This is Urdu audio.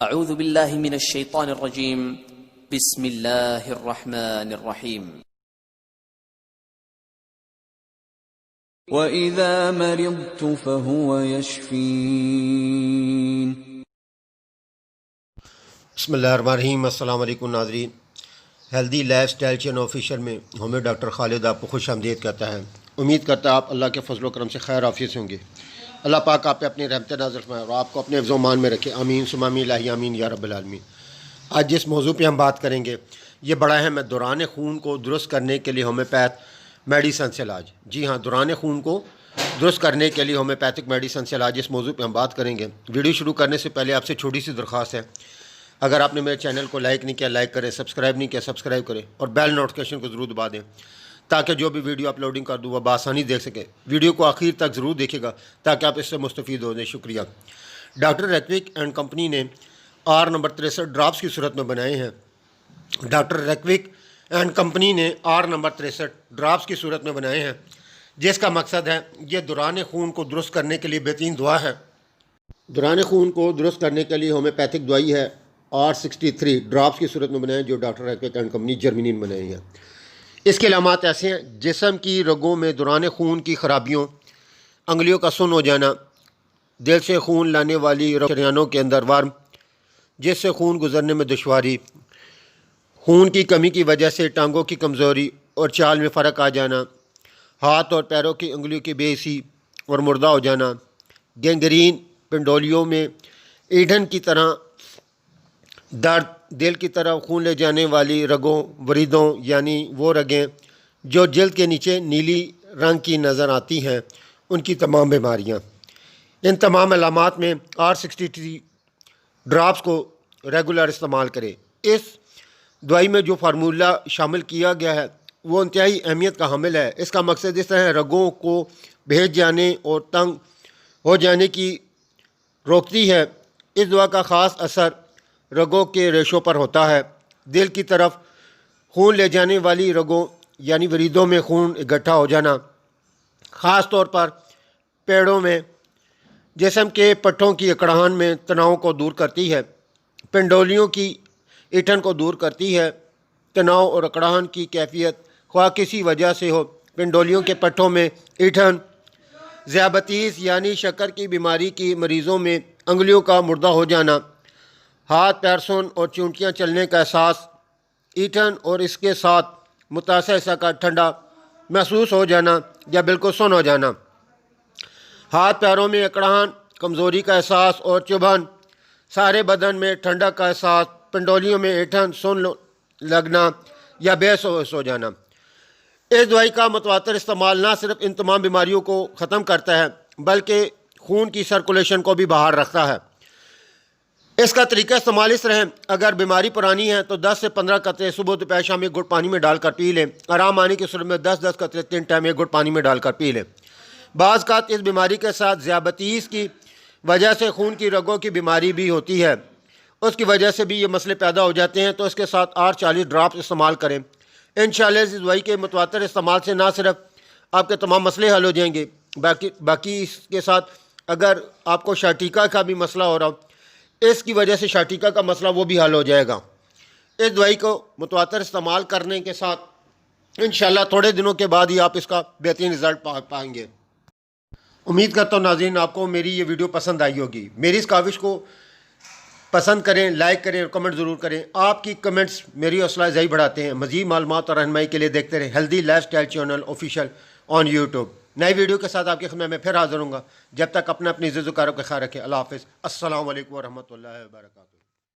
اعوذ باللہ من الشیطان الرجیم بسم اللہ الرحمن الرحیم وَإِذَا مَرِضْتُ فَهُوَ يَشْفِينِ۔ بسم اللہ الرحمن الرحیم۔ السلام علیکم ناظرین، healthy life style channel official میں ہمیں ڈاکٹر خالد آپ کو خوش آمدید کہتا ہے۔ امید کرتا ہے آپ اللہ کے فضل و کرم سے خیر عافیت سے ہوں گے۔ اللہ پاک آپ پہ اپنی رحمت نازل فرمائے اور آپ کو اپنے حفظ و امان میں رکھے، آمین ثم آمین، الہی آمین یا رب العالمین۔ آج جس موضوع پہ ہم بات کریں گے یہ بڑا اہم ہے، دوران خون کو درست کرنے کے لیے ہومیوپیتھ میڈیسن سے علاج۔ جی ہاں، دوران خون کو درست کرنے کے لیے ہومیوپیتھک میڈیسن سے علاج، اس موضوع پہ ہم بات کریں گے۔ ویڈیو شروع کرنے سے پہلے آپ سے چھوٹی سی درخواست ہے، اگر آپ نے میرے چینل کو لائک نہیں کیا لائک کریں، سبسکرائب نہیں کیا سبسکرائب کریں اور بیل نوٹیفیکیشن کو ضرور دبا دیں تاکہ جو بھی ویڈیو اپلوڈنگ کر دوں وہ بآسانی دیکھ سکے۔ ویڈیو کو آخر تک ضرور دیکھے گا تاکہ آپ اس سے مستفید ہو جائیں۔ شکریہ۔ ڈاکٹر ریکویک اینڈ کمپنی نے آر نمبر 63 ڈراپس کی صورت میں بنائے ہیں۔ ڈاکٹر ریکویک اینڈ کمپنی نے آر نمبر 63 ڈراپس کی صورت میں بنائے ہیں، جس کا مقصد ہے یہ دوران خون کو درست کرنے کے لیے بہترین دوا ہے۔ دوران خون کو درست کرنے کے لیے ہومیوپیتھک دوائی ہے، R63 ڈراپس کی صورت میں بنائے ہیں، جو ڈاکٹر ریکویک اینڈ کمپنی جرمنی میں بنائی ہیں۔ اس کے علامات ایسے ہیں: جسم کی رگوں میں دوران خون کی خرابیوں، انگلیوں کا سن ہو جانا، دل سے خون لانے والی شریانوں کے اندر ورم جس سے خون گزرنے میں دشواری، خون کی کمی کی وجہ سے ٹانگوں کی کمزوری اور چال میں فرق آ جانا، ہاتھ اور پیروں کی انگلیوں کی بے حسی اور مردہ ہو جانا، گینگرین، پنڈولیوں میں ایندھن کی طرح درد، دل کی طرف خون لے جانے والی رگوں وریدوں یعنی وہ رگیں جو جلد کے نیچے نیلی رنگ کی نظر آتی ہیں، ان کی تمام بیماریاں۔ ان تمام علامات میں R63 ڈراپس کو ریگولر استعمال کریں۔ اس دوائی میں جو فارمولہ شامل کیا گیا ہے وہ انتہائی اہمیت کا حامل ہے۔ اس کا مقصد اس طرح رگوں کو بھیج جانے اور تنگ ہو جانے کی روکتی ہے۔ اس دوا کا خاص اثر رگوں کے ریشوں پر ہوتا ہے۔ دل کی طرف خون لے جانے والی رگوں یعنی وریدوں میں خون اکٹھا ہو جانا، خاص طور پر پیڑوں میں، جسم کے پٹھوں کی اکڑان میں تناؤ کو دور کرتی ہے، پنڈولیوں کی ایٹھن کو دور کرتی ہے۔ تناؤ اور اکڑان کی کیفیت خواہ کسی وجہ سے ہو، پنڈولیوں کے پٹھوں میں ایٹھن، ذیابیطس یعنی شکر کی بیماری کی مریضوں میں انگلیوں کا مردہ ہو جانا، ہاتھ پیر سن اور چونٹیاں چلنے کا احساس، ایٹھن اور اس کے ساتھ متاثر حصہ کا ٹھنڈا محسوس ہو جانا یا بالکل سن ہو جانا، ہاتھ پیروں میں اکڑان، کمزوری کا احساس اور چبھن، سارے بدن میں ٹھنڈک کا احساس، پنڈولیوں میں ایٹھن، سن لگنا یا بے ہوش ہو جانا۔ اس دوائی کا متواتر استعمال نہ صرف ان تمام بیماریوں کو ختم کرتا ہے بلکہ خون کی سرکولیشن کو بھی بحال رکھتا ہے۔ اس کا طریقہ استعمال اس طرح ہے: اگر بیماری پرانی ہے تو 10 سے 15 قطرے صبح دوپہر شام ایک گھٹ پانی میں ڈال کر پی لیں۔ آرام آنے کی صورت میں 10 قطرے 3 ٹائم ایک گھٹ پانی میں ڈال کر پی لیں۔ بعض اوقات اس بیماری کے ساتھ ذیابیطس کی وجہ سے خون کی رگوں کی بیماری بھی ہوتی ہے، اس کی وجہ سے بھی یہ مسئلے پیدا ہو جاتے ہیں، تو اس کے ساتھ R40 ڈراپس استعمال کریں۔ انشاءاللہ اس دوائی کے متواتر استعمال سے نہ صرف آپ کے تمام مسئلے حل ہو جائیں گے باقی اس کے ساتھ اگر آپ کو شاٹیکا کا بھی مسئلہ ہو رہا ہو، اس کی وجہ سے شاٹیکا کا مسئلہ وہ بھی حل ہو جائے گا۔ اس دوائی کو متواتر استعمال کرنے کے ساتھ انشاءاللہ تھوڑے دنوں کے بعد ہی آپ اس کا بہترین رزلٹ پائیں گے۔ امید کرتا ہوں ناظرین آپ کو میری یہ ویڈیو پسند آئی ہوگی۔ میری اس کاوش کو پسند کریں، لائک کریں اور کمنٹ ضرور کریں۔ آپ کی کمنٹس میری حوصلہ افزائی بڑھاتے ہیں۔ مزید معلومات اور رہنمائی کے لیے دیکھتے رہیں healthy life style channel official on YouTube. نئی ویڈیو کے ساتھ آپ کی خدمت میں پھر حاضر ہوں گا۔ جب تک اپنی عزت و وقار کا خیال رکھیں۔ اللہ حافظ۔ السلام علیکم ورحمۃ اللہ وبرکاتہ۔